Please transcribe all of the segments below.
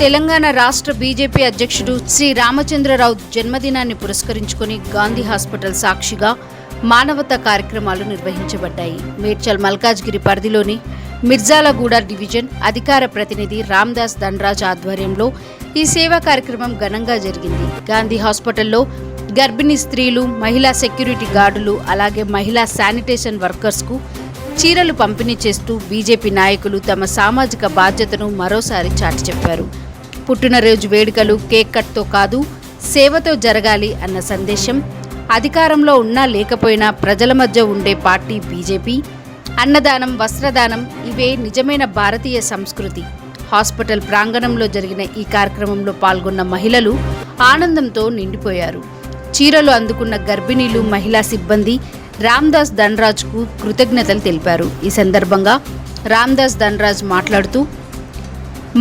తెలంగాణ రాష్ట్ర బీజేపీ అధ్యక్షుడు శ్రీ రామచంద్రరావు జన్మదినాన్ని పురస్కరించుకుని గాంధీ హాస్పిటల్ సాక్షిగా మానవతా కార్యక్రమాలు నిర్వహించబడ్డాయి. మేడ్చల్ మల్కాజ్గిరి పరిధిలోని మిర్జాలగూడ డివిజన్ అధికార ప్రతినిధి రామ్దాస్ ధనరాజ్ ఆధ్వర్యంలో ఈ సేవా కార్యక్రమం ఘనంగా జరిగింది. గాంధీ హాస్పిటల్లో గర్భిణీ స్త్రీలు, మహిళా సెక్యూరిటీ గార్డులు, అలాగే మహిళా శానిటేషన్ వర్కర్స్కు చీరలు పంపిణీ చేస్తూ బీజేపీ నాయకులు తమ సామాజిక బాధ్యతను మరోసారి చాటి చెప్పారు. పుట్టినరోజు వేడుకలు కేక్ కట్తో కాదు, సేవతో జరగాలి అన్న సందేశం అధికారంలో ఉన్నా లేకపోయినా ప్రజల మధ్య ఉండే పార్టీ బీజేపీ. అన్నదానం, వస్త్రదానం ఇవే నిజమైన భారతీయ సంస్కృతి. హాస్పిటల్ ప్రాంగణంలో జరిగిన ఈ కార్యక్రమంలో పాల్గొన్న మహిళలు ఆనందంతో నిండిపోయారు. చీరలు అందుకున్న గర్భిణీలు, మహిళా సిబ్బంది రామ్దాస్ ధనరాజ్కు కృతజ్ఞతలు తెలిపారు. ఈ సందర్భంగా రామ్దాస్ ధనరాజ్ మాట్లాడుతూ,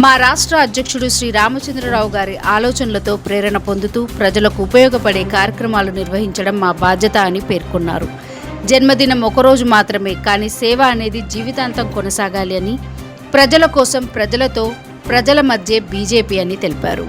మా రాష్ట్ర అధ్యక్షుడు శ్రీ రామచంద్రరావు గారి ఆలోచనలతో ప్రేరణ పొందుతూ ప్రజలకు ఉపయోగపడే కార్యక్రమాలు నిర్వహించడం మా బాధ్యత అని పేర్కొన్నారు. జన్మదినం ఒకరోజు మాత్రమే, కానీ సేవ అనేది జీవితాంతం కొనసాగాలి అని, ప్రజల కోసం, ప్రజలతో, ప్రజల మధ్య బీజేపీ అని తెలిపారు.